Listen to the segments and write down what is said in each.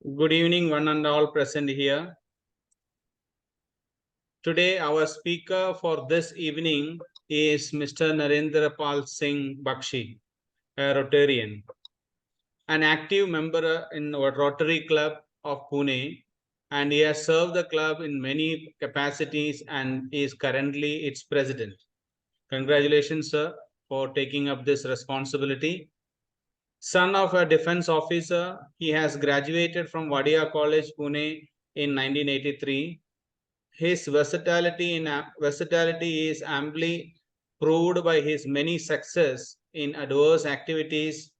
Good evening, one and all present here. Today, our speaker for this evening is Mr. Narendra Pal Singh Bakshi, a Rotarian, an active member in our Rotary Club of Pune, and he has served the club in many capacities and is currently its president. Congratulations, sir, for taking up this responsibility. Son of a defense officer, he has graduated from Wadia College, Pune in 1983. His versatility is amply proved by his many success in adverse activities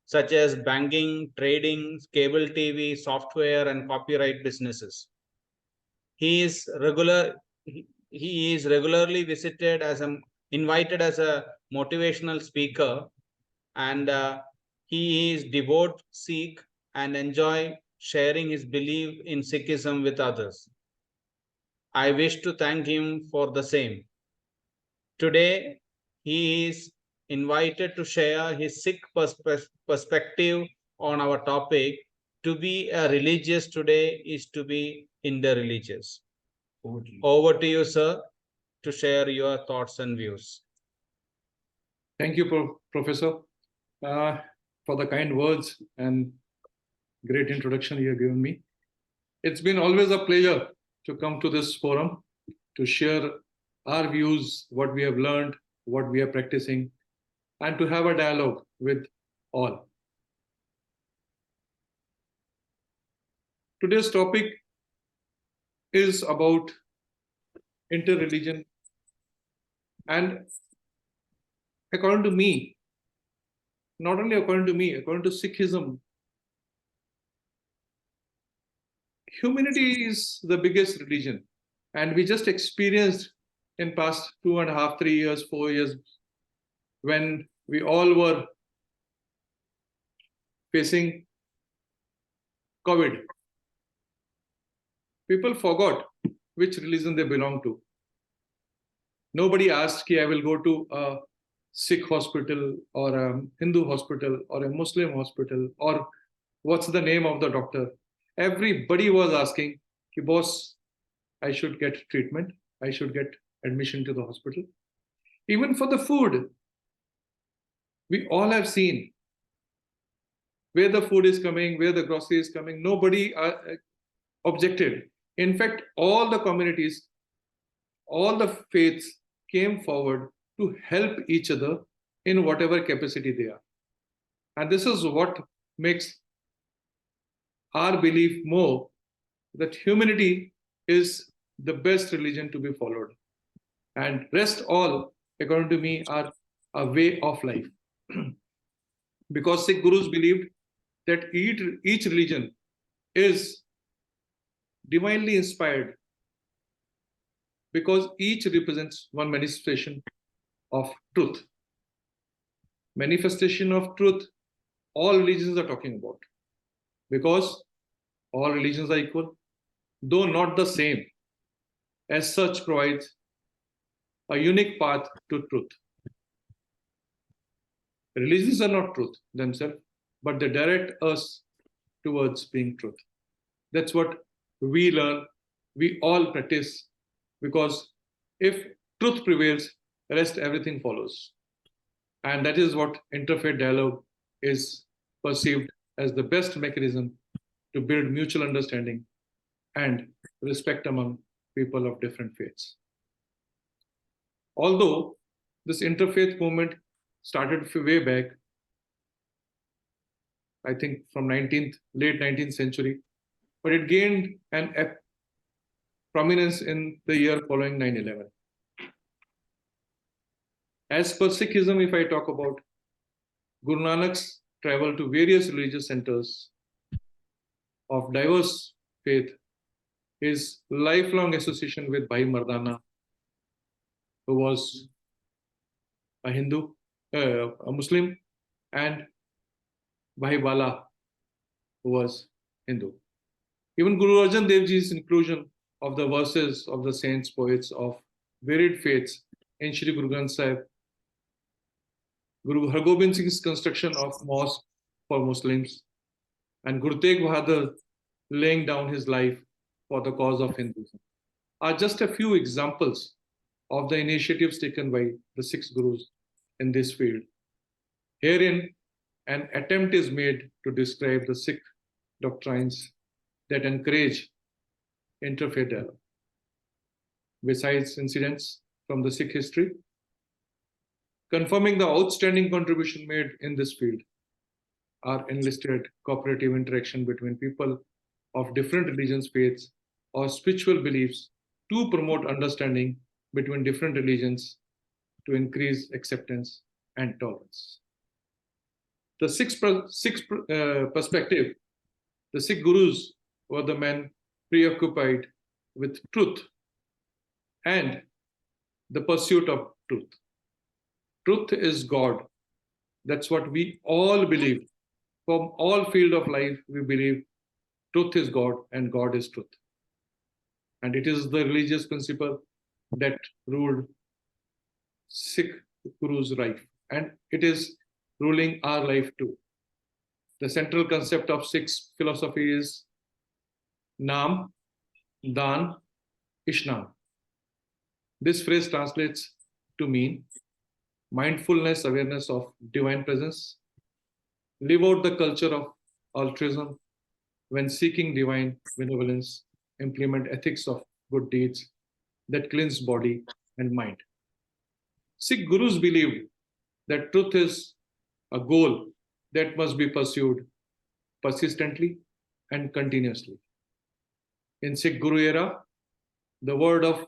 such as banking, trading, cable TV, software, and copyright businesses. He is regularly invited as a motivational speaker, and he is devout Sikh and enjoy sharing his belief in Sikhism with others. I wish to thank him for the same. Today, he is invited to share his Sikh perspective on our topic. To be a religious today is to be interreligious. Over to you, sir, to share your thoughts and views. Thank you, Professor, for the kind words and great introduction you have given me. It's been always a pleasure to come to this forum to share our views, what we have learned, what we are practicing, and to have a dialogue with all. Today's topic is about interreligion, and according to me, not only according to me, according to Sikhism, humanity is the biggest religion, and we just experienced in past 2.5, 3 years, 4 years, when we all were facing COVID. People forgot which religion they belong to. Nobody asked, I will go to a Sikh hospital or a Hindu hospital or a Muslim hospital, or what's the name of the doctor. Everybody was asking, boss, I should get treatment. I should get admission to the hospital. Even for the food, we all have seen where the food is coming, where the grocery is coming. Nobody objected. In fact, all the communities, all the faiths came forward to help each other in whatever capacity they are. And this is what makes our belief more that humanity is the best religion to be followed. And rest all, according to me, are a way of life. Because Sikh Gurus believed that each religion is divinely inspired, because each represents one manifestation of truth. Manifestation of truth, all religions are talking about, because all religions are equal, though not the same. As such, provides a unique path to truth. Religions are not truth themselves, but they direct us towards being truth. That's what we learn, we all practice, because if truth prevails, the rest everything follows. And that is what interfaith dialogue is perceived as the best mechanism to build mutual understanding and respect among people of different faiths. Although this interfaith movement started way back, I think from late 19th century, but it gained an prominence in the year following 9/11. As per Sikhism, if I talk about, Guru Nanak's travel to various religious centers of diverse faith, his lifelong association with Bhai Mardana, who was a Hindu, a Muslim, and Bhai Bala, who was Hindu. Even Guru Arjan Dev Ji's inclusion of the verses of the saints, poets of varied faiths in Shri Guru Granth Sahib, Guru Hargobind Singh's construction of mosque for Muslims, and Guru Tegh Bahadur laying down his life for the cause of Hinduism are just a few examples of the initiatives taken by the six gurus in this field. Herein, an attempt is made to describe the Sikh doctrines that encourage interfaith dialogue. Besides incidents from the Sikh history, confirming the outstanding contribution made in this field are enlisted cooperative interaction between people of different religions, faiths, or spiritual beliefs to promote understanding between different religions to increase acceptance and tolerance. The Sikh perspective, the Sikh gurus were the men preoccupied with truth and the pursuit of truth. Truth is God. That's what we all believe. From all field of life, we believe truth is God and God is truth. And it is the religious principle that ruled Sikh Guru's life. And it is ruling our life too. The central concept of Sikh philosophy is Naam, Dan, Ishnam. This phrase translates to mean mindfulness, awareness of divine presence, live out the culture of altruism when seeking divine benevolence, implement ethics of good deeds that cleanse body and mind. Sikh gurus believed that truth is a goal that must be pursued persistently and continuously. In Sikh Guru era, the word of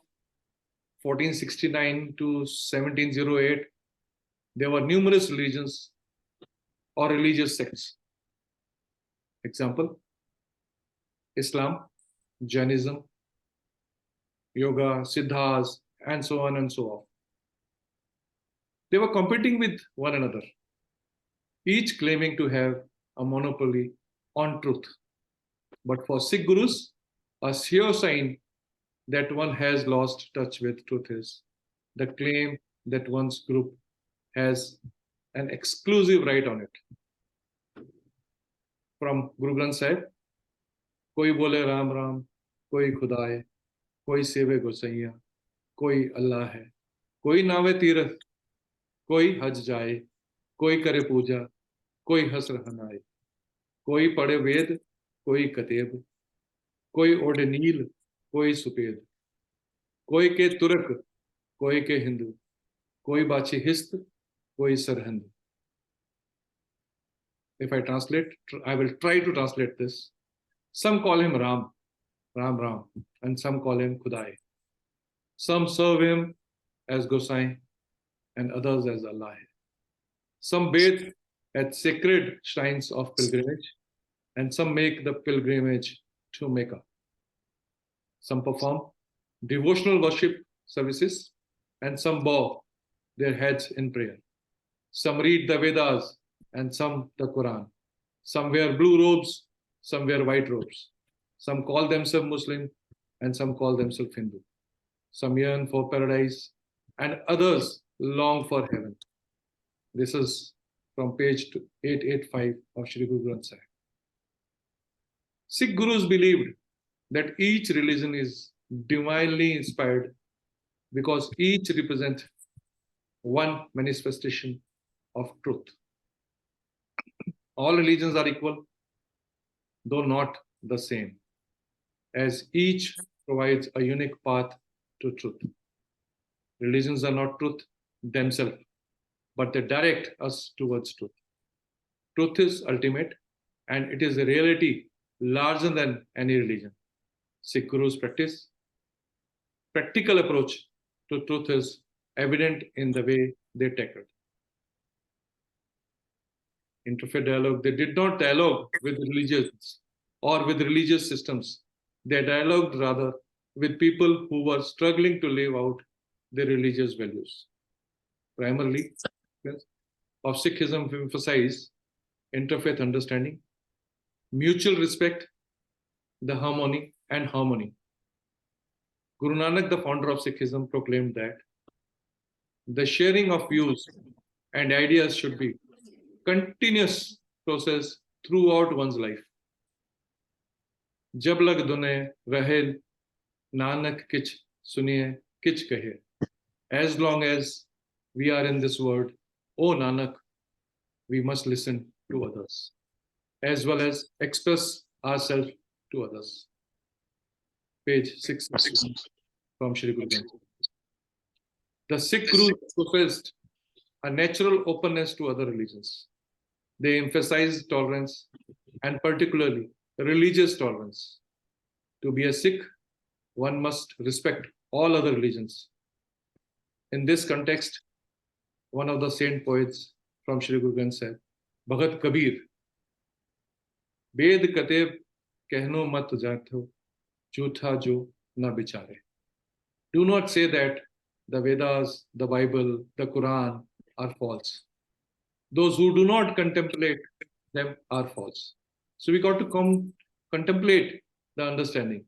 1469 to 1708, there were numerous religions or religious sects. Example, Islam, Jainism, Yoga, Siddhas, and so on and so on. They were competing with one another, each claiming to have a monopoly on truth. But for Sikh gurus, a sure sign that one has lost touch with truth is the claim that one's group has an exclusive right on it. From Guru Granth Sahib, koi bole Ram Ram, koi Khuda hai, koi seve Gosaiya, koi Allah hai, koi naave Tirath, koi Haj jaye, koi kare puja, koi hasr hanaye, koi pade Ved, koi Kateb, koi ode Neel, koi Suped, koi ke Turak, koi ke Hindu, koi bachi Hist, koi Sarhand. If I translate, I will try to translate this. Some call him Ram, Ram Ram, and some call him Khudai. Some serve him as Gosai and others as Allah. Some bathe at sacred shrines of pilgrimage, and some make the pilgrimage to Mecca. Some perform devotional worship services, and some bow their heads in prayer. Some read the Vedas, and some the Quran. Some wear blue robes, some wear white robes. Some call themselves Muslim, and some call themselves Hindu. Some yearn for paradise, and others long for heaven. This is from page 885 of Sri Guru Granth Sahib. Sikh gurus believed that each religion is divinely inspired because each represents one manifestation of truth. All religions are equal, though not the same, as each provides a unique path to truth. Religions are not truth themselves, but they direct us towards truth. Truth is ultimate, and it is a reality larger than any religion. Sikh Gurus practice practical approach to truth is evident in the way they tackled interfaith dialogue. They did not dialogue with religions or with religious systems. They dialogued rather with people who were struggling to live out their religious values. Primarily, of Sikhism emphasize interfaith understanding, mutual respect, the harmony and harmony. Guru Nanak, the founder of Sikhism, proclaimed that the sharing of views and ideas should be continuous process throughout one's life. जब लग दुने रहे नानक किच सुनिए किच कहे. As long as we are in this world, O Nanak, we must listen to others as well as express ourselves to others. Page 662 from Shri Guru Granth. The Sikh Gurus professed a natural openness to other religions. They emphasized tolerance and particularly religious tolerance. To be a Sikh, one must respect all other religions. In this context, one of the saint poets from Shri Guru Granth said, Bhagat Kabir, Ved Kateb Kehno Mat Jatho, Jhutha Jo Na Bichare. Do not say that the Vedas, the Bible, the Quran are false. Those who do not contemplate them are false. So we got to contemplate the understanding.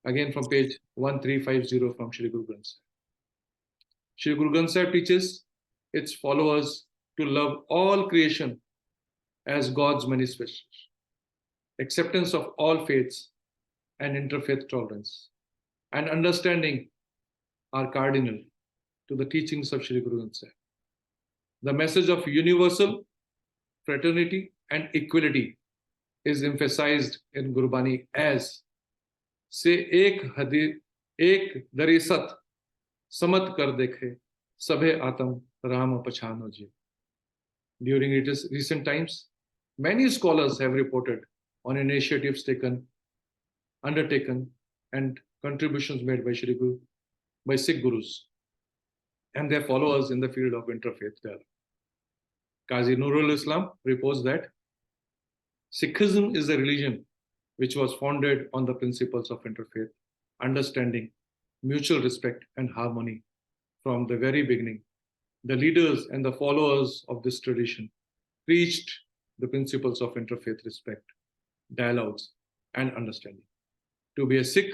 Again from page 1350 from Shri Guru Granth Sahib. Shri Guru Granth Sahib teaches its followers to love all creation as God's manifestation, acceptance of all faiths and interfaith tolerance, and understanding are cardinal to the teachings of Shri Guru Granth Sahib. The message of universal fraternity and equality is emphasized in Gurbani as से एक दरी सत समत कर देखे सभे आत्म राम पछानो जी. During recent times, many scholars have reported on initiatives undertaken, and contributions made by Sikh Gurus and their followers in the field of interfaith dialogue. Qazi Nurul Islam reports that Sikhism is a religion which was founded on the principles of interfaith, understanding, mutual respect, and harmony from the very beginning. The leaders and the followers of this tradition preached the principles of interfaith respect, dialogues, and understanding. To be a Sikh,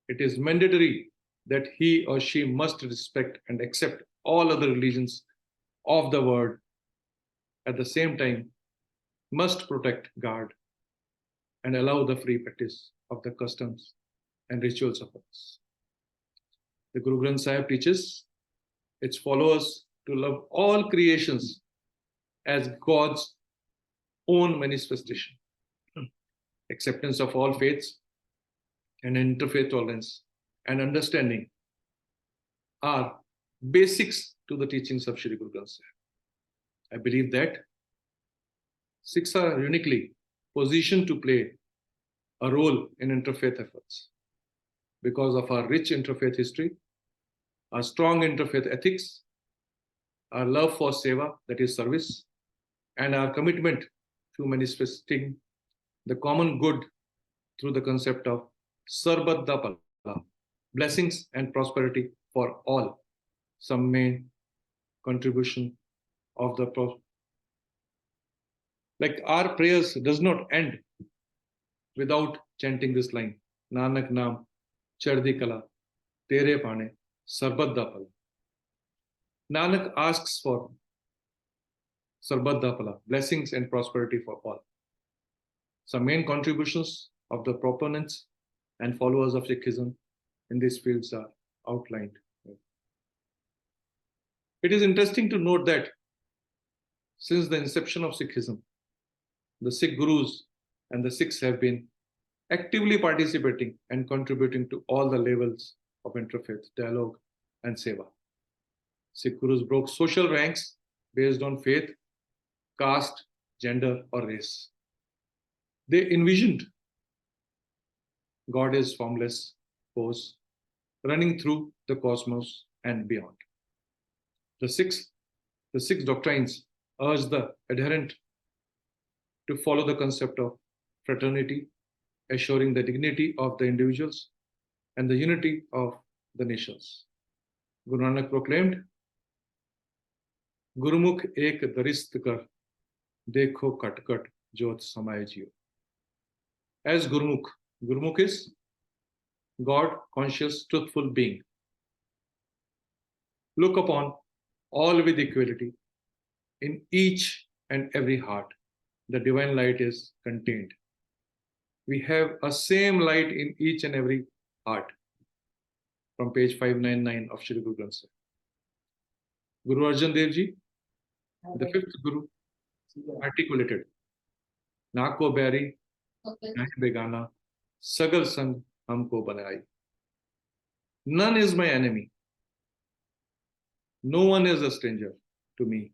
it is mandatory that he or she must respect and accept all other religions of the world. At the same time, must protect, guard, and allow the free practice of the customs and rituals of others. The Guru Granth Sahib teaches its followers to love all creations as God's own manifestation. Acceptance of all faiths and interfaith tolerance and understanding are basics to the teachings of Shri Guru Granth Sahib. I believe that Sikhs are uniquely positioned to play a role in interfaith efforts because of our rich interfaith history, our strong interfaith ethics, our love for seva, that is service, and our commitment to manifesting the common good through the concept of Sarbadda Pala, blessings and prosperity for all. Some main contribution of the like our prayers does not end without chanting this line, Nanak Naam Chardi Kala Tere Pane Sarbadda Pala. Nanak asks for Sarbadda Pala, blessings and prosperity for all. Some main contributions of the proponents and followers of Sikhism in these fields are outlined. It is interesting to note that since the inception of Sikhism, the Sikh Gurus and the Sikhs have been actively participating and contributing to all the levels of interfaith dialogue and seva. Sikh Gurus broke social ranks based on faith, caste, gender, or race. They envisioned God is formless force running through the cosmos and beyond. The Sikh doctrines urge the adherent to follow the concept of fraternity, assuring the dignity of the individuals and the unity of the nations. Guru Nanak proclaimed, Gurumukh ek darist kar, dekho kat kat jyot samay jiyo. As Gurumukh is God, conscious, truthful being. Look upon all with equality. In each and every heart, the divine light is contained. we have a same light in each and every heart. From page 599 of Shri Guru Granth Sahib. Guru Arjan Dev Ji, the fifth Guru, articulated, Na ko bari, na begana, sagal sang humko banai. None is my enemy. No one is a stranger to me.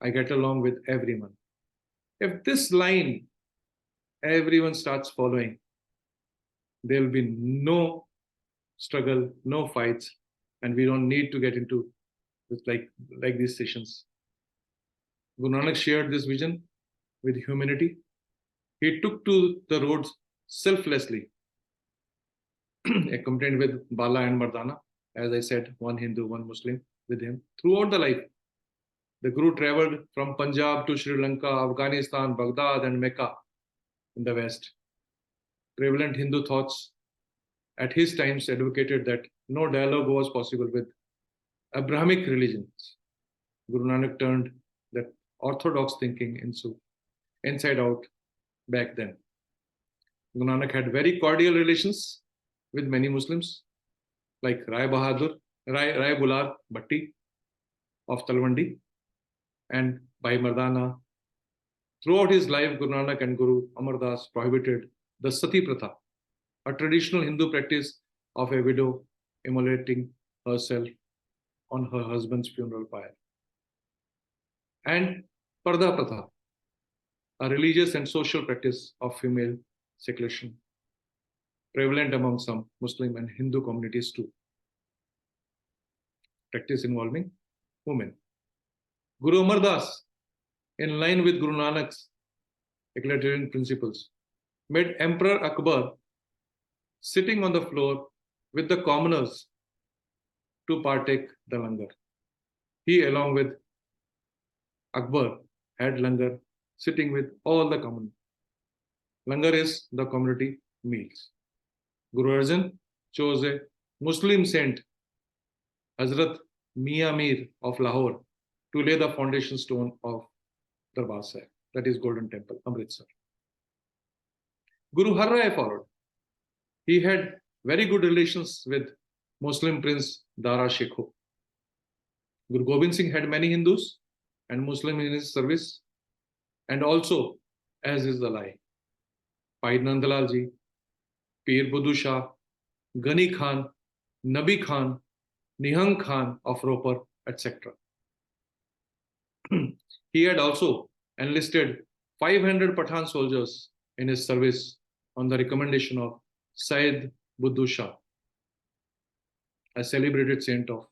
I get along with everyone. If this line everyone starts following, there will be no struggle, no fights, and we don't need to get into this like these sessions. Guru Nanak shared this vision with humanity. He took to the roads selflessly, accompanied with Bala and Mardana. As I said, one Hindu, one Muslim with him throughout the life. The Guru traveled from Punjab to Sri Lanka, Afghanistan, Baghdad, and Mecca in the West. Prevalent Hindu thoughts at his times advocated that no dialogue was possible with Abrahamic religions. Guru Nanak turned that orthodox thinking inside out back then. Guru Nanak had very cordial relations with many Muslims, like Rai Bular Bhatti of Talwandi and Bhai Mardana. Throughout his life, Guru Nanak and Guru Amar Das prohibited the Sati Pratha, a traditional Hindu practice of a widow immolating herself on her husband's funeral pyre, and Parda Pratha, a religious and social practice of female seclusion, prevalent among some Muslim and Hindu communities too. Practice involving women. Guru Amar Das, in line with Guru Nanak's egalitarian principles, made Emperor Akbar sitting on the floor with the commoners to partake the langar. He, along with Akbar, had langar sitting with all the common. Langar is the community meals. Guru Arjan chose a Muslim saint, Hazrat Mian Mir of Lahore, to lay the foundation stone of Darbar Sahib, that is Golden Temple, Amritsar. Guru Har Rai followed. He had very good relations with Muslim Prince Dara Shekho. Guru Gobind Singh had many Hindus and Muslims in his service, and also, as is the lie, Bhai Nandlal Ji, Pir Buddhu Shah, Ghani Khan, Nabi Khan, Nihang Khan of Ropar, etc. He had also enlisted 500 Pathan soldiers in his service on the recommendation of Syed Buddhu Shah, a celebrated saint of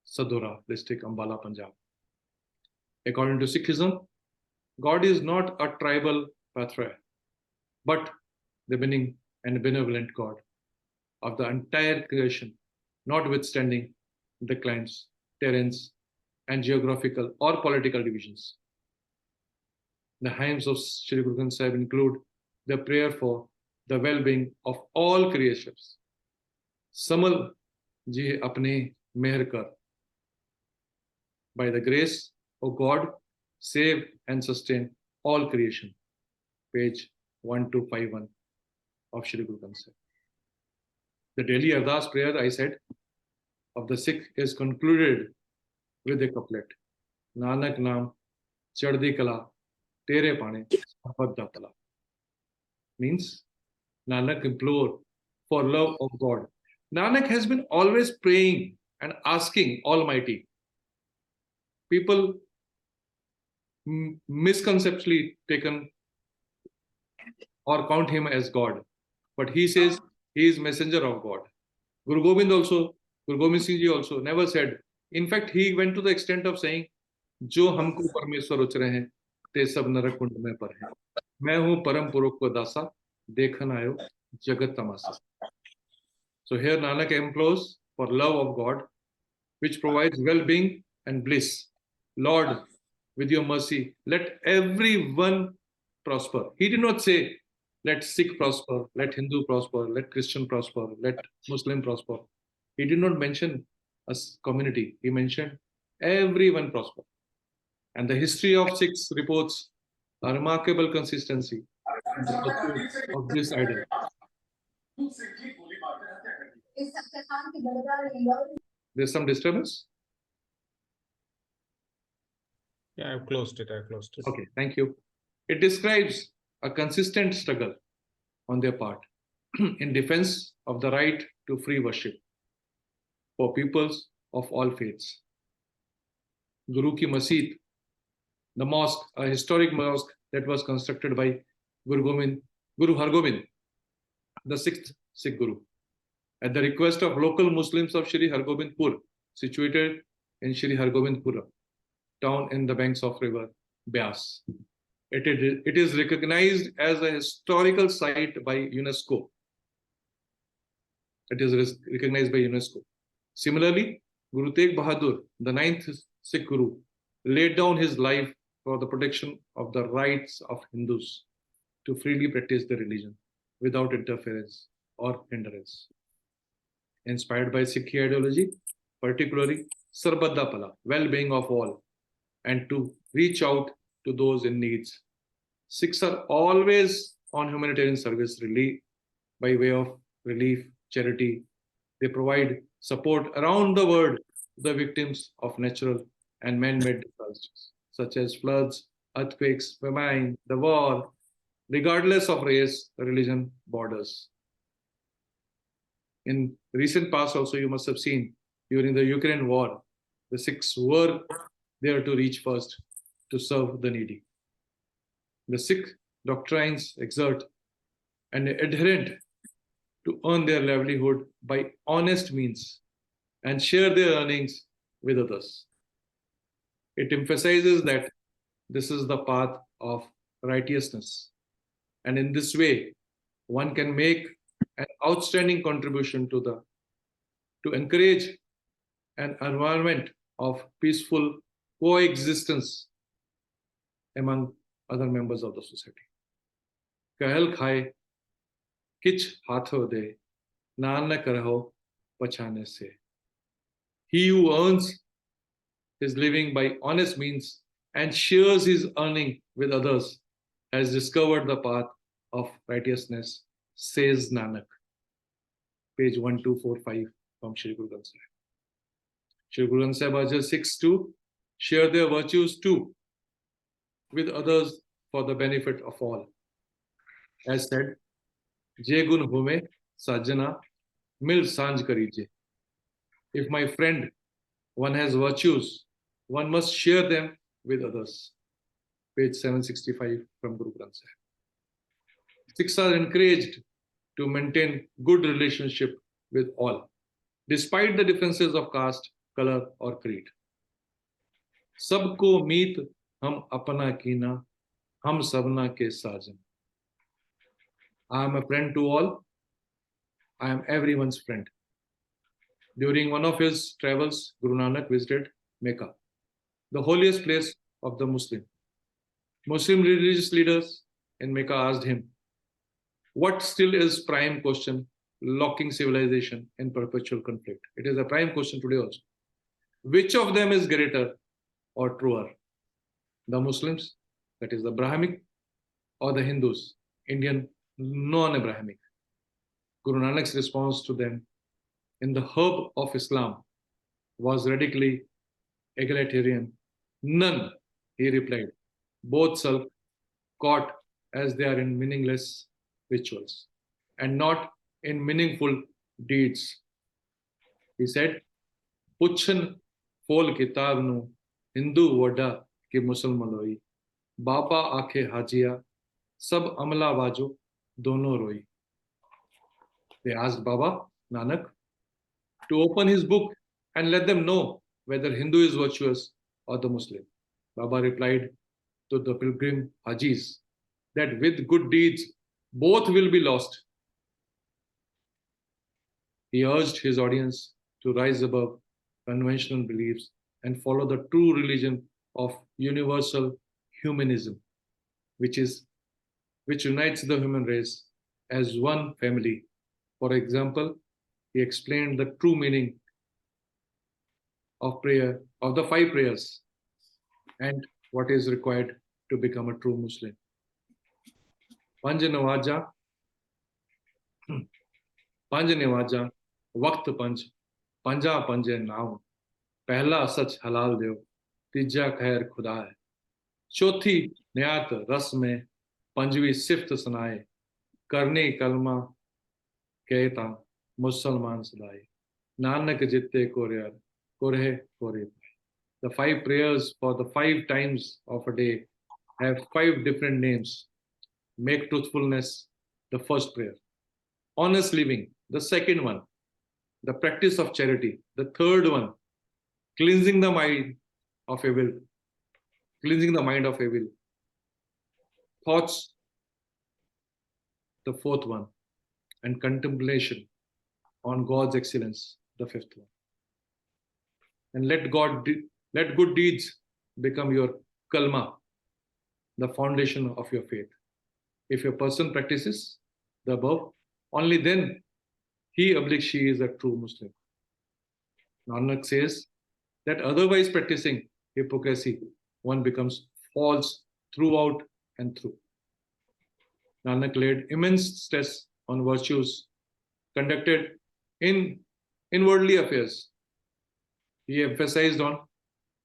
Sadhura district, Ambala, Punjab. According to Sikhism, God is not a tribal patriarch, but the benign and benevolent God of the entire creation, notwithstanding declines, terrains, and geographical or political divisions. The hymns of Shri Guru Granth Sahib include the prayer for the well-being of all creatures. Samal ji apne meher kar. By the grace of God, save and sustain all creation. Page 1251 of Shri Guru Granth Sahib. The daily Ardas prayer, I said, of the Sikh is concluded with a couplet. Nanak naam chaddi kala tere pane sabad da tala. Means Nanak implored for love of God. Nanak has been always praying and asking Almighty. People misconceptually taken or count him as God, but he says he is messenger of God. Guru Gobind Singh Ji also never said. In fact, he went to the extent of saying, "Jo हमको परमेश्वर उचरे हैं, ते सब नरक कुंड में पर हैं. मैं हूँ परम पुरुष को दासा, देखन आयो जगत तमासा." So here Nanak implores for love of God, which provides well-being and bliss. Lord, with your mercy, let everyone prosper. He did not say, let Sikh prosper, let Hindu prosper, let Christian prosper, let Muslim prosper. He did not mention a community. He mentioned everyone prosper. And the history of Sikhs reports a remarkable consistency the pursuit of this idol. There's some disturbance? Yeah, I've closed it. Okay, thank you. It describes a consistent struggle on their part in defense of the right to free worship for peoples of all faiths. Guru Ki Masjid, the mosque, a historic mosque that was constructed by Guru Hargobind, the sixth Sikh Guru, at the request of local Muslims of Shri Hargobindpur, situated in Shri Hargobindpura, town in the banks of river Beas. It is recognized as a historical site by UNESCO. It is recognized by UNESCO. Similarly, Guru Tegh Bahadur, the ninth Sikh Guru, laid down his life for the protection of the rights of Hindus to freely practice their religion without interference or hindrance. Inspired by Sikh ideology, particularly Sarbadda Pala, well-being of all, and to reach out to those in needs. Sikhs are always on humanitarian service relief by way of relief, charity. They provide support around the world to the victims of natural and man-made disasters, such as floods, earthquakes, famine, the war, regardless of race, religion, borders. In recent past also, you must have seen during the Ukraine war, the Sikhs were there to reach first to serve the needy. The Sikh doctrines exert an adherent to earn their livelihood by honest means and share their earnings with others. It emphasizes that this is the path of righteousness. And in this way, one can make an outstanding contribution to encourage an environment of peaceful coexistence among other members of the society. Kahal khai, kich hatho de, nanak raho pachane se. He who earns his living by honest means and shares his earning with others has discovered the path of righteousness, says Nanak. Page 1245 from Shri Guru Granth Sahib. Shri Guru Granth Sahib urges Sikhs to share their virtues too with others for the benefit of all. As said, Je gun hume sajjana mil sanj karije. If my friend, one has virtues, one must share them with others. Page 765 from Guru Granth Sahib. Sikhs are encouraged to maintain good relationship with all, despite the differences of caste, color, or creed. Sabko meet hum apna kina, hum sabna ke sajan. I am a friend to all. I am everyone's friend. During one of his travels, Guru Nanak visited Mecca, the holiest place of the Muslim. Muslim religious leaders in Mecca asked him, what still is prime question locking civilization in perpetual conflict? It is a prime question today also. Which of them is greater or truer? The Muslims, that is the Brahmic, or the Hindus, Indian non-Abrahamic? Guru Nanak's response to them in the herb of Islam was radically egalitarian. None, he replied. Both sulk, caught as they are in meaningless rituals and not in meaningful deeds. He said, Puchan fol kitab nu Hindu wada ki Musalman loi. Baba aakhe hajiya, sab amla wajo dono roi. They asked Baba Nanak to open his book and let them know whether Hindu is virtuous or the Muslim. Baba replied to the pilgrim Hajis that with good deeds, both will be lost. He urged his audience to rise above conventional beliefs and follow the true religion of universal humanism, which unites the human race as one family. For example, he explained the true meaning of prayer, of the 5 prayers, and what is required to become a true Muslim. पंज नवाजा पंज नवाजा वक्त पंज पंजा पंजे नाव पहला सच हलाल दो तीजा खैर खुदा है चौथी नियात रस में पंजवी सिफ्त सुनाए करनी कलमा कहता मुसलमान सदाए नानक जिते कोरे कोरे the 5 prayers for the 5 times of a day have 5 different names. Make truthfulness the first prayer. Honest living, the second one. The practice of charity, the third one. Cleansing the mind of evil. Cleansing the mind of evil. Thoughts, the fourth one. And contemplation on God's excellence, the fifth one. And let good deeds become your kalma, the foundation of your faith. If a person practices the above, only then she is a true Muslim. Nanak says that otherwise practicing hypocrisy, one becomes false throughout and through. Nanak laid immense stress on virtues conducted in worldly affairs. He emphasized on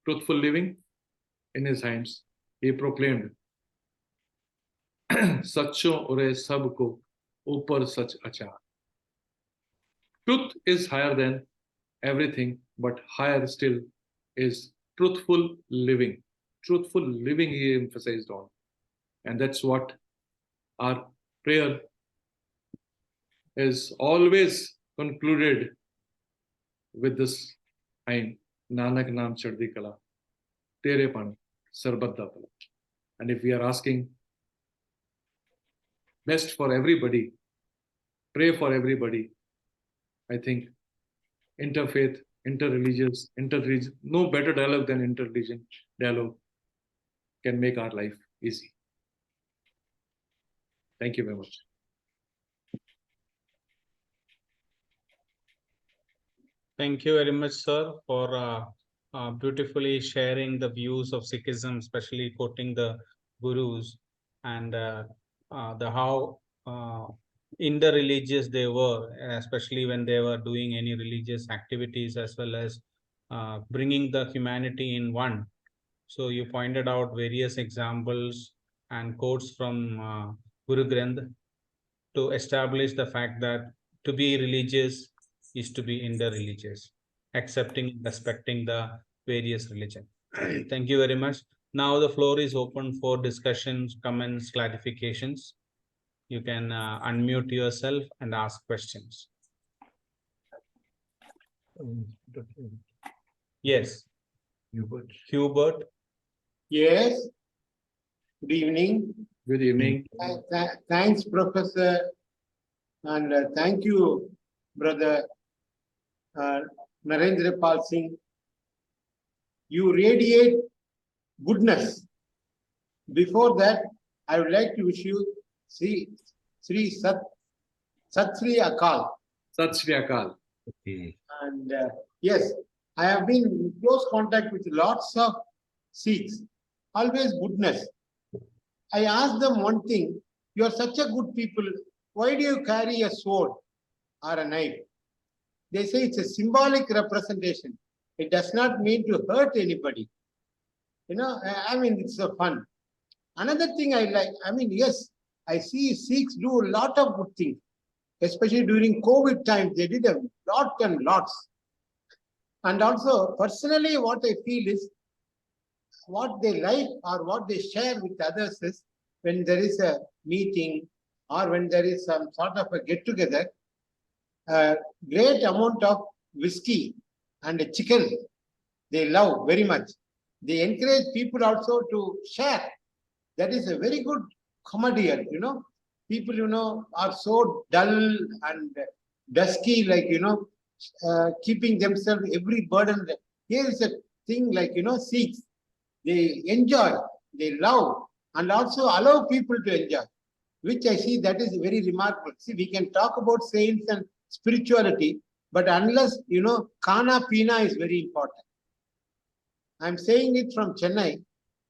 truthful living in his hymns. He proclaimed, Sacho ure sabko upar sach achar. Truth is higher than everything, but higher still is truthful living. Truthful living he emphasized on. And that's what our prayer is always concluded with this hymn, Nanak Naam Chaddi Kala, Tere Pan, Sarbat Da Pala. And if we are asking best for everybody, pray for everybody, I think interfaith, interreligious, no better dialogue than interreligion dialogue can make our life easy. Thank you very much. Thank you very much, sir, for beautifully sharing the views of Sikhism, especially quoting the gurus and the how interreligious they were, especially when they were doing any religious activities, as well as bringing the humanity in one. So you pointed out various examples and quotes from Guru Granth to establish the fact that to be religious is to be interreligious, accepting, respecting the various religion. Thank you very much. Now the floor is open for discussions, comments, clarifications. You can unmute yourself and ask questions. Yes. Hubert. Yes. Good evening. Good evening. Thanks, Professor, and thank you, Brother Narendra Pal Singh. You radiate goodness. Before that, I would like to wish you Sri Sat Sri Akal. Sat Sri Akal. Okay. And yes, I have been in close contact with lots of Sikhs. Always goodness. I asked them one thing, you are such a good people, why do you carry a sword or a knife? They say it's a symbolic representation. It does not mean to hurt anybody. You know, I mean, it's a fun. Another thing I like, I mean, yes, I see Sikhs do a lot of good things, especially during COVID times. They did a lot and lots. And also, personally, what I feel is, what they like or what they share with others is when there is a meeting or when there is some sort of a get-together, a great amount of whiskey and chicken they love very much. They encourage people also to share. That is a very good comedian, you know. People, you know, are so dull and dusky, like, you know, keeping themselves every burden. Here is a thing like, you know, Sikhs. They enjoy, they love, and also allow people to enjoy, which I see that is very remarkable. See, we can talk about saints and spirituality, but unless, you know, Kana Pina is very important. I'm saying it from Chennai,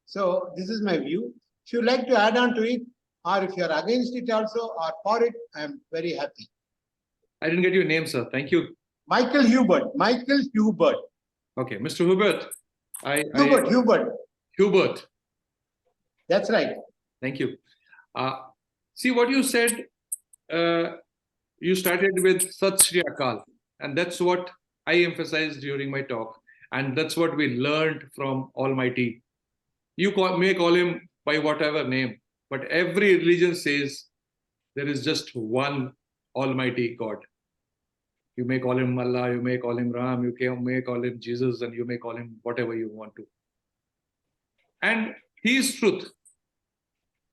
so this is my view. If you like to add on to it, or if you are against it also or for it, I am very happy. I didn't get your name, sir. Thank you. Michael Hubert. Michael Hubert. Okay, Mr. Hubert. Hubert. Hubert. That's right. Thank you. See what you said. You started with Sat Shri Akal, and that's what I emphasized during my talk, and that's what we learned from Almighty. You may call him by whatever name, but every religion says there is just one Almighty God. You may call him Allah, you may call him Ram, you may call him Jesus, and you may call him whatever you want to. And he is truth.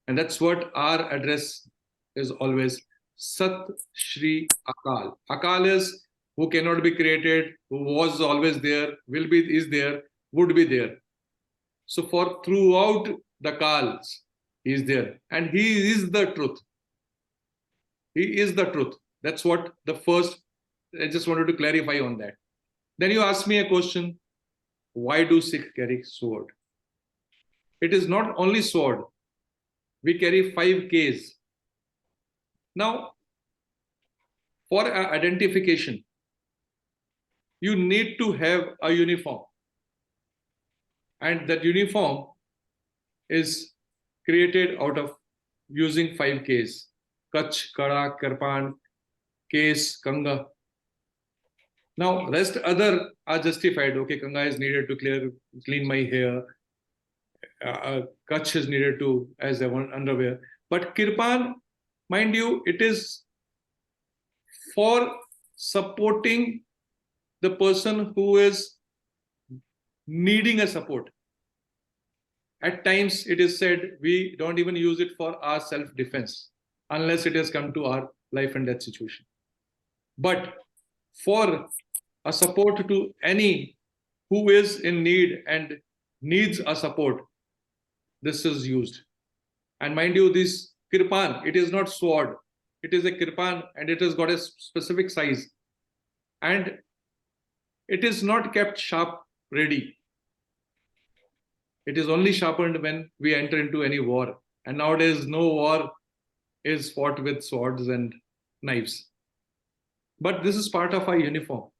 And that's what our address is always. Sat Shri Akal. Akal is who cannot be created, who was always there, will be, is there, would be there. So for throughout the Kals, he is there. And he is the truth. He is the truth. That's what the first, I just wanted to clarify on that. Then you ask me a question, why do Sikh carry sword? It is not only sword. We carry 5 Ks. Now, for identification, you need to have a uniform. And that uniform is created out of using 5 Ks. Kach, Kada, Kirpan, Kes, Kanga. Now, rest other are justified. Okay, Kanga is needed to clean my hair. Kach is needed to as a underwear. But Kirpan, mind you, it is for supporting the person who is needing a support. At times, it is said we don't even use it for our self-defense unless it has come to our life and death situation. But for a support to any who is in need and needs a support, this is used. And mind you, this kirpan, it is not sword. It is a kirpan and it has got a specific size. And it is not kept sharp ready. It is only sharpened when we enter into any war. And nowadays, no war is fought with swords and knives. But this is part of our uniform.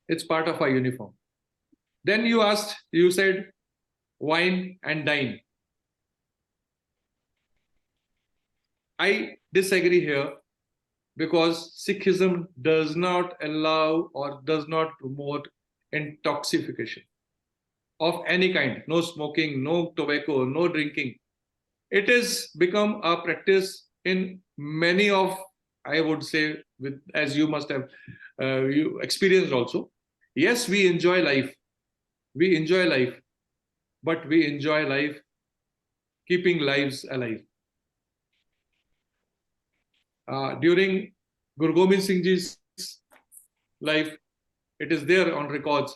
It's part of our uniform. Then you said, wine and dine. I disagree here because Sikhism does not allow or does not promote intoxication of any kind. No smoking, no tobacco, no drinking. It has become a practice in many of, I would say, as you must have you experienced also. Yes, we enjoy life. We enjoy life. But we enjoy life keeping lives alive. During Guru Gobind Singh Ji's life, it is there on records.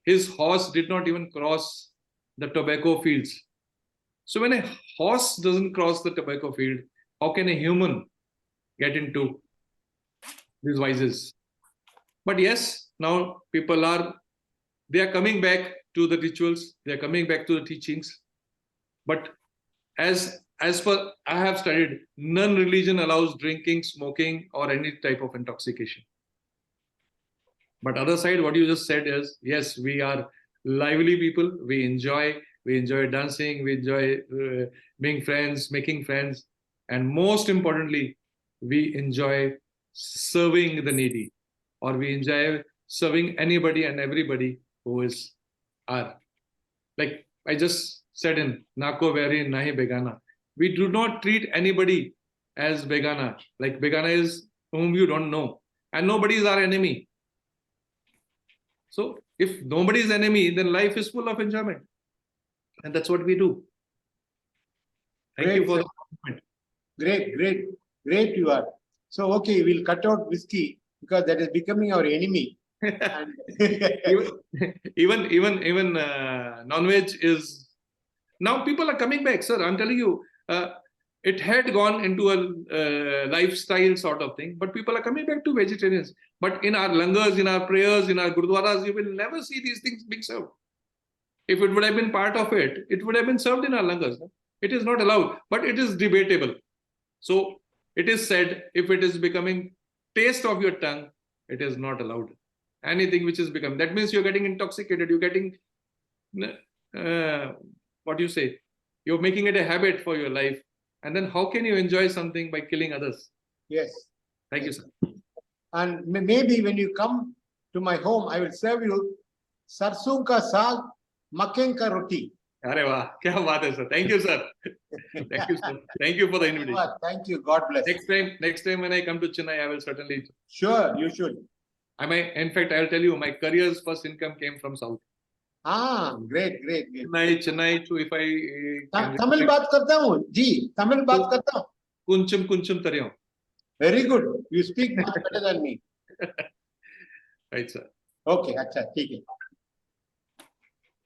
His horse did not even cross the tobacco fields. So when a horse doesn't cross the tobacco field, how can a human get into these vices? But yes, now people are coming back to the rituals, they are coming back to the teachings. But as per I have studied, none religion allows drinking, smoking, or any type of intoxication. But other side, what you just said is, yes, we are lively people. We enjoy dancing, we enjoy being friends, making friends, and most importantly, we enjoy serving the needy, or we enjoy serving anybody and everybody who is our. Like I just said in Nako Veri Nahi Begana, we do not treat anybody as Begana. Like Begana is whom you don't know, and nobody is our enemy. So if nobody is enemy, then life is full of enjoyment. And that's what we do. Thank you for the compliment. Great you are. So, okay, we'll cut out whiskey because that is becoming our enemy. even non-veg is, now people are coming back, sir. I'm telling you, it had gone into a lifestyle sort of thing, but people are coming back to vegetarians. But in our langars, in our prayers, in our gurdwaras, you will never see these things being served. If it would have been part of it, it would have been served in our langars. It is not allowed, but it is debatable. So it is said, if it is becoming taste of your tongue, it is not allowed. Anything which is becoming, that means you're getting intoxicated, you're getting, what do you say? You're making it a habit for your life. And then how can you enjoy something by killing others? Yes. Thank you, sir. And maybe when you come to my home, I will serve you sarson ka saag, makken ka roti. Arey wah, kya baat hai, sir. Thank you, sir. Thank you, sir. Thank you for the invitation. Thank you. God bless. Next time when I come to Chennai, I will certainly. Sure, you should. In fact, I'll tell you, my career's first income came from South. Ah, great. Chennai, if I Tamil baat karta hu. Ji, Tamil baat karta hu. Kunchum tariyam. Very good. You speak much better than me. Right, sir. Okay, acha, theek hai.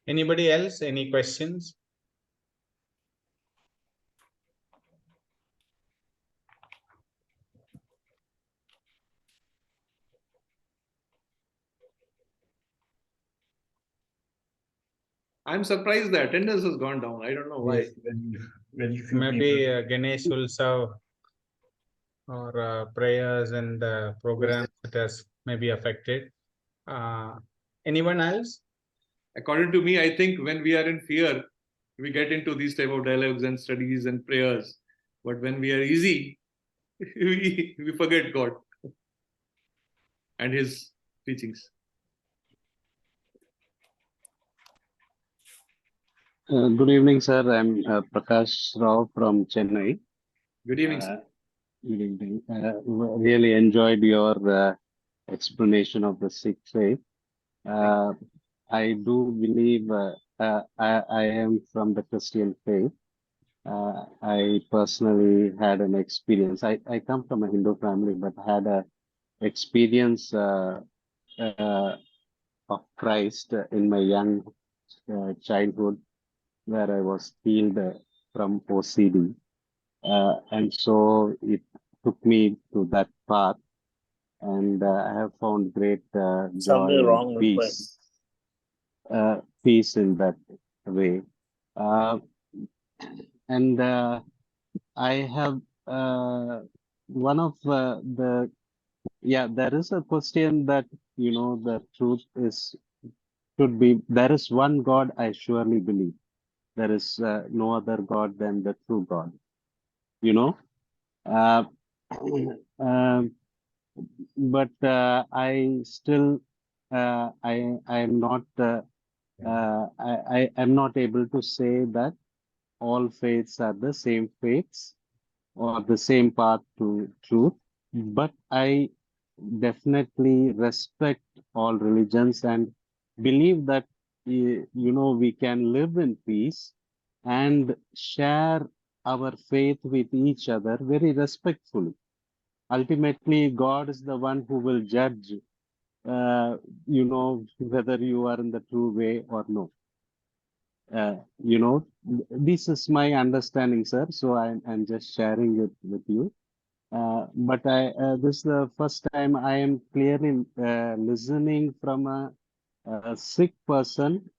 Anybody else? Any questions? I'm surprised the attendance has gone down. I don't know why. Yes, very few Maybe people. Ganesh will serve or prayers and programs that has maybe affected. Anyone else? According to me, I think when we are in fear, we get into these type of dialogues and studies and prayers. But when we are easy, we forget God and His teachings. Good evening, sir. I'm Prakash Rao from Chennai. Good evening, sir. Good evening. Really enjoyed your explanation of the Sikh faith. I do believe I am from the Christian faith. I personally had an experience. I come from a Hindu family, but had a experience of Christ in my young childhood, where I was healed from OCD. And so it took me to that path, and I have found great joy Somewhere and wrong with peace. Peace in that way. And I have one of there is a question that, the truth should be, there is one God I surely believe. There is no other God than the true God. Uh, but I still I am not I am not able to say that all faiths are the same faiths or the same path to truth. But I definitely respect all religions and believe that we can live in peace and share our faith with each other very respectfully. Ultimately, God is the one who will judge, whether you are in the true way or no. This is my understanding, sir. So I'm just sharing it with you. But this is the first time I am clearly listening from a Sikh person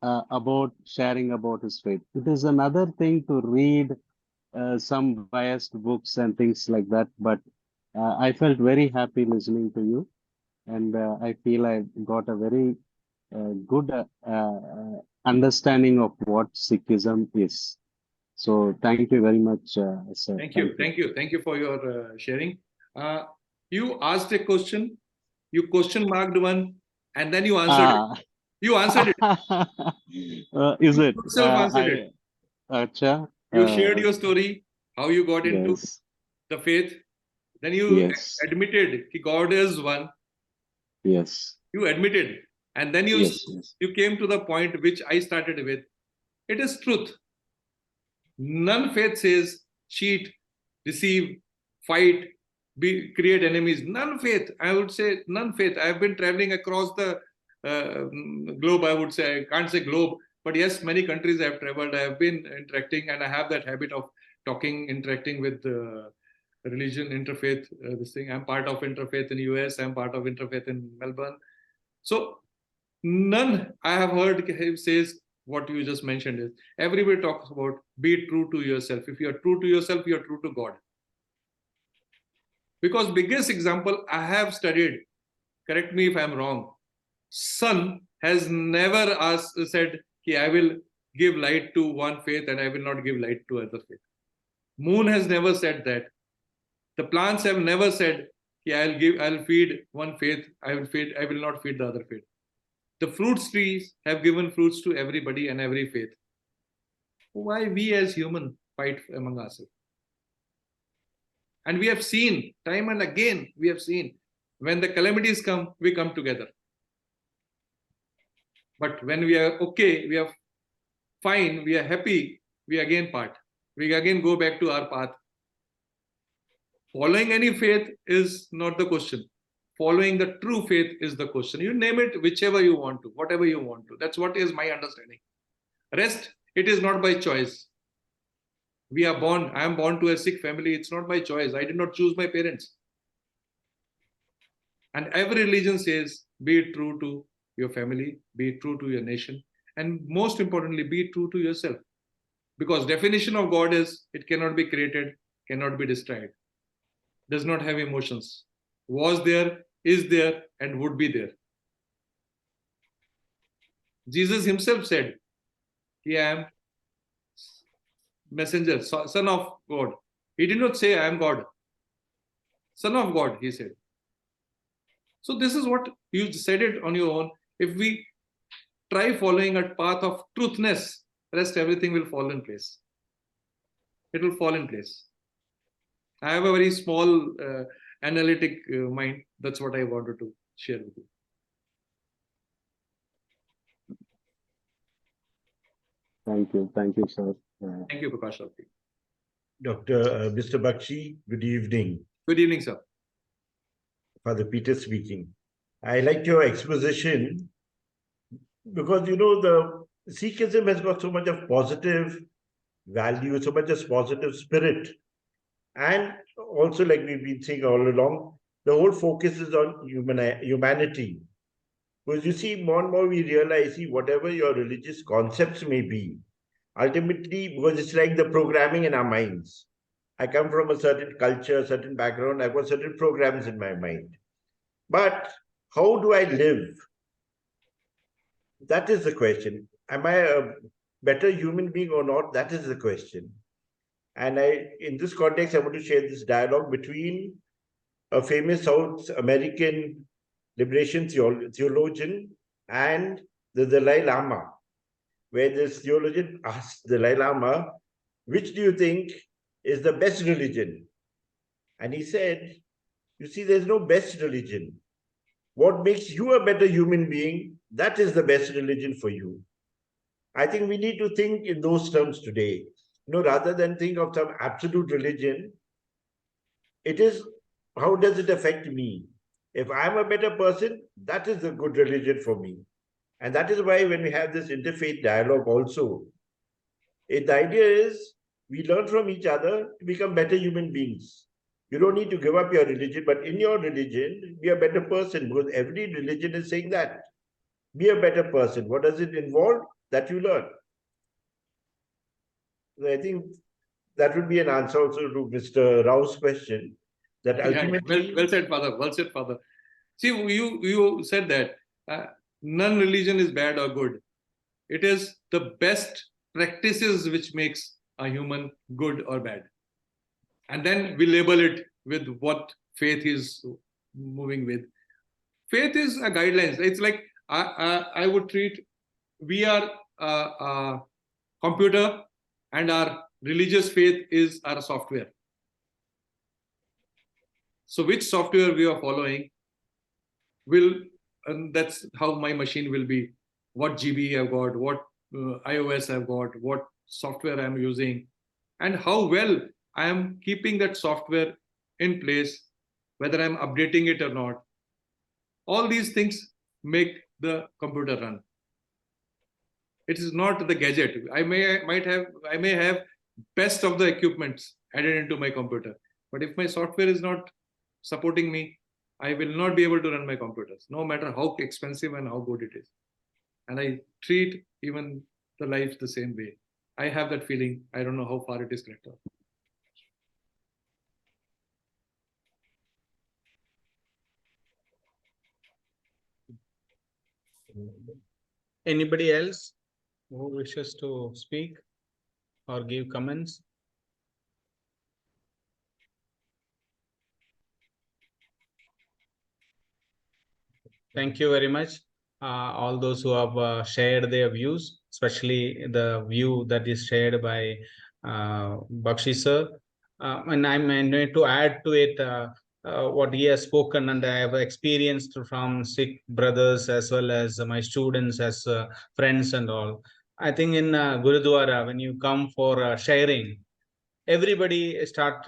about sharing about his faith. It is another thing to read some biased books and things like that, but I felt very happy listening to you, and I feel I got a very good understanding of what Sikhism is. So thank you very much, sir. Thank you for your sharing. You asked a question, you question marked one, and then you answered it. You answered it. Is it? You yourself answered it. Acha, You shared your story, how you got into yes, the faith. Then you yes, admitted that God is one. yes, You admitted. And then yes, you came to the point which I started with. It is truth. None faith says cheat, deceive, fight, create enemies. None faith. I would say none faith. I have been traveling across the globe. I would say, I can't say globe, but yes, many countries I have traveled. I have been interacting, and I have that habit of talking, interacting with religion, interfaith. This thing. I'm part of interfaith in US. I'm part of interfaith in Melbourne. So none I have heard him says what you just mentioned is everybody talks about be true to yourself. If you are true to yourself, you are true to God. Because biggest example I have studied, correct me if I'm wrong, sun has never said, I will give light to one faith and I will not give light to other faith. Moon has never said that. The plants have never said, I'll feed one faith, I will not feed the other faith. The fruits trees have given fruits to everybody and every faith. Why we as humans fight among ourselves? And we have seen, time and again, we have seen, when the calamities come, we come together. But when we are okay, we are fine, we are happy, we again part. We again go back to our path. Following any faith is not the question. Following the true faith is the question. You name it whichever you want to, whatever you want to. That's what is my understanding. Rest, it is not by choice. We are born, I am born to a Sikh family. It's not by choice. I did not choose my parents. And every religion says, be true to your family, be true to your nation, and most importantly, be true to yourself. Because definition of God is, it cannot be created, cannot be destroyed, does not have emotions, was there, is there, and would be there. Jesus himself said, I am messenger, son of God. He did not say, I am God. Son of God, he said. So this is what you said it on your own. If we try following a path of truthness, rest everything will fall in place. It will fall in place. I have a very small analytic mind. That's what I wanted to share with you. Thank you, sir. Thank you, Prakash. Mr. Bakshi, good evening. Good evening, sir. Father Peter speaking. I liked your exposition because, you know, the Sikhism has got so much of positive value, so much of positive spirit. And also, like we've been saying all along, the whole focus is on humanity. Because you see, more and more we realize, see, whatever your religious concepts may be, ultimately, because it's like the programming in our minds. I come from a certain culture, certain background, I've got certain programs in my mind. But how do I live? That is the question. Am I a better human being or not? That is the question. And in this context, I want to share this dialogue between a famous South American liberation theologian and the Dalai Lama, where this theologian asked the Dalai Lama, which do you think is the best religion? And he said, you see, there's no best religion. What makes you a better human being, that is the best religion for you. I think we need to think in those terms today. You know, rather than think of some absolute religion, it is, how does it affect me? If I'm a better person, that is a good religion for me. And that is why when we have this interfaith dialogue also, the idea is we learn from each other to become better human beings. You don't need to give up your religion, but in your religion, be a better person, because every religion is saying that. Be a better person. What does it involve? That you learn. So I think that would be an answer also to Mr. Rao's question. That ultimately, well said, Father. Well said, Father. See, you said that none religion is bad or good. It is the best practices which makes a human good or bad. And then we label it with what faith is moving with. Faith is a guidelines. It's like I would treat, we are a computer and our religious faith is our software. So which software we are following and that's how my machine will be. What GB I've got, what iOS I've got, what software I'm using, and how well I am keeping that software in place, whether I'm updating it or not. All these things make the computer run. It is not the gadget. I may have best of the equipments added into my computer, but if my software is not supporting me, I will not be able to run my computers, no matter how expensive and how good it is. And I treat even the life the same way. I have that feeling. I don't know how far it is correct. Anybody else who wishes to speak or give comments? Thank you very much. All those who have shared their views, especially the view that is shared by Bakshi sir. And I'm going to add to it what he has spoken, and I have experienced from Sikh brothers as well as my students as friends and all. I think in Gurudwara, when you come for sharing, everybody start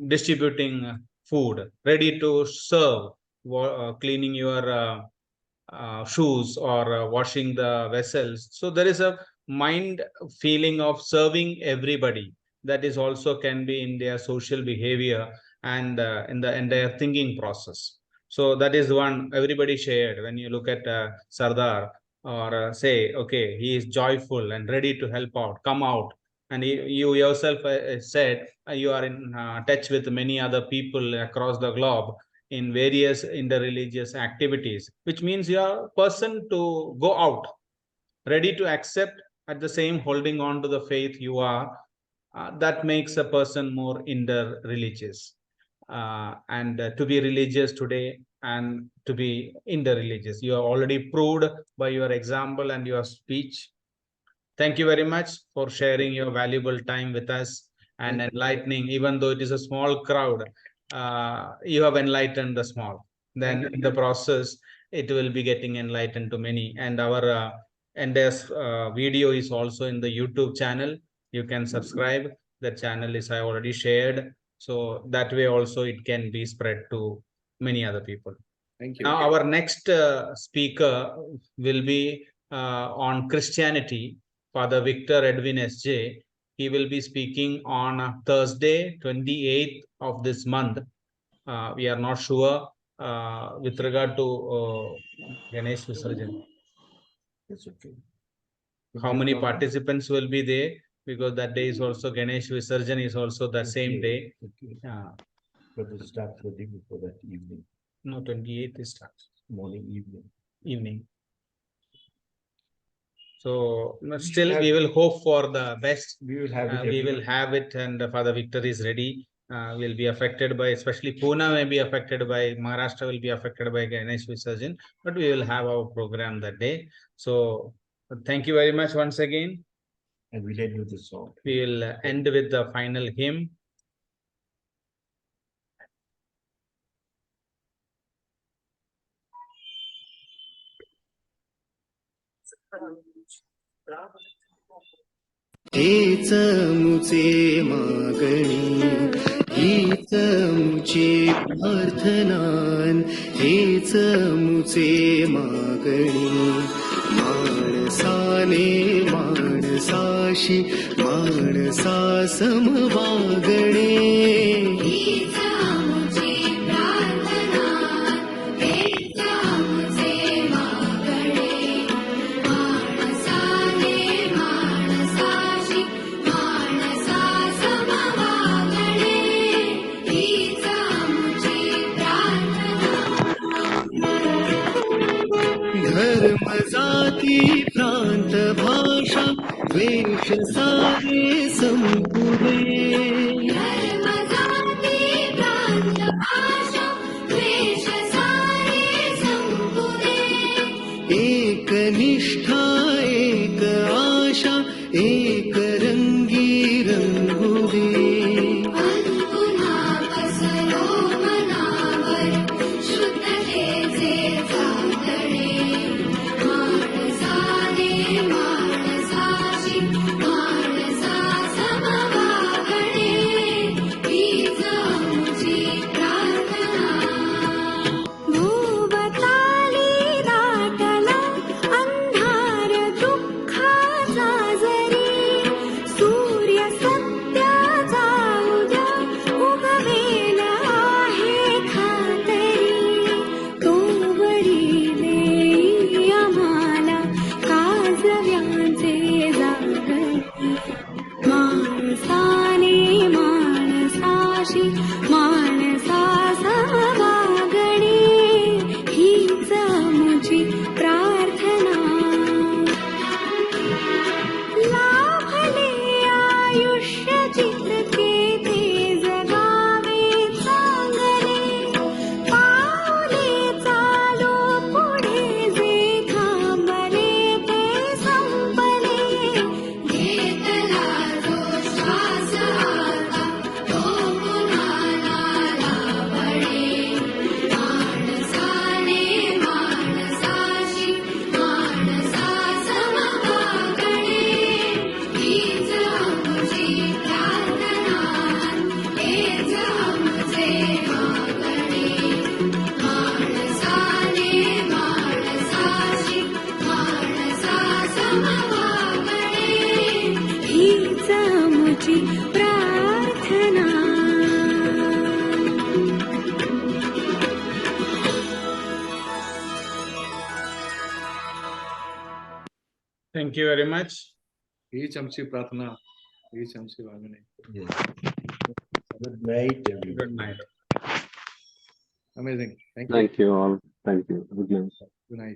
distributing food, ready to serve, cleaning your shoes or washing the vessels. So there is a mind feeling of serving everybody. That is also can be in their social behavior and in the entire thinking process. So that is one everybody shared. When you look at Sardar or say, okay, he is joyful and ready to help out, come out. And you yourself said you are in touch with many other people across the globe in various interreligious activities, which means you are a person to go out, ready to accept, at the same holding on to the faith you are. That makes a person more interreligious. And to be religious today and to be interreligious, you are already proved by your example and your speech. Thank you very much for sharing your valuable time with us and enlightening, even though it is a small crowd, you have enlightened the small. Then in the process, it will be getting enlightened to many. And our NDS video is also in the YouTube channel. You can subscribe. The channel is I already shared. So that way also it can be spread to many other people. Thank you. Now our next speaker will be on Christianity. Father Victor Edwin S.J. He will be speaking on Thursday, 28th of this month. We are not sure with regard to Ganesh Visarjan. It's okay. How many participants will be there? Because that day is also Ganesh Visarjan is also the same day. Okay. But it starts the day before that evening. No, 28th is starts. Morning, evening. Evening. So still we will hope for the best. We will have it. We will have it, and Father Victor is ready. Will be affected by, especially Pune may be affected by, Maharashtra will be affected by Ganesh Visarjan, but we will have our program that day. So thank you very much once again. And we'll end with the song. We will end with the final hymn. हेच मुचे मागणी, हीच मुची प्रार्थनान, हेच मुचे मागणी. माणसाने माणसाशी माणसा समवागणे. धर्म जाती प्रांत भाषा वेश सारे संपुरे. एक निष्ठा एक आशा एक रंगी रंगुदे. माणसाशी माणसा समवागणे हीच आमची प्रार्थना. लाभले आयुष्य जितके ते जगावे चांगले, पाऊले चालो पुढे जे थांबले ते संपले. घेतला जो श्वास आता तो पुन्हा नाला पडे. माणसाने माणसाशी माणसा समवागणे हीच आमची प्रार्थना. हेच आमचे मागणे. माणसाने माणसाशी माणसा समवागणे हीच आमची प्रार्थना. Thank you very much. हीच आमची प्रार्थना, हीच आमची वागणे. Yes. Good night, everyone. Good night. Amazing. Thank you. Thank you all. Thank you. Good night. Good night.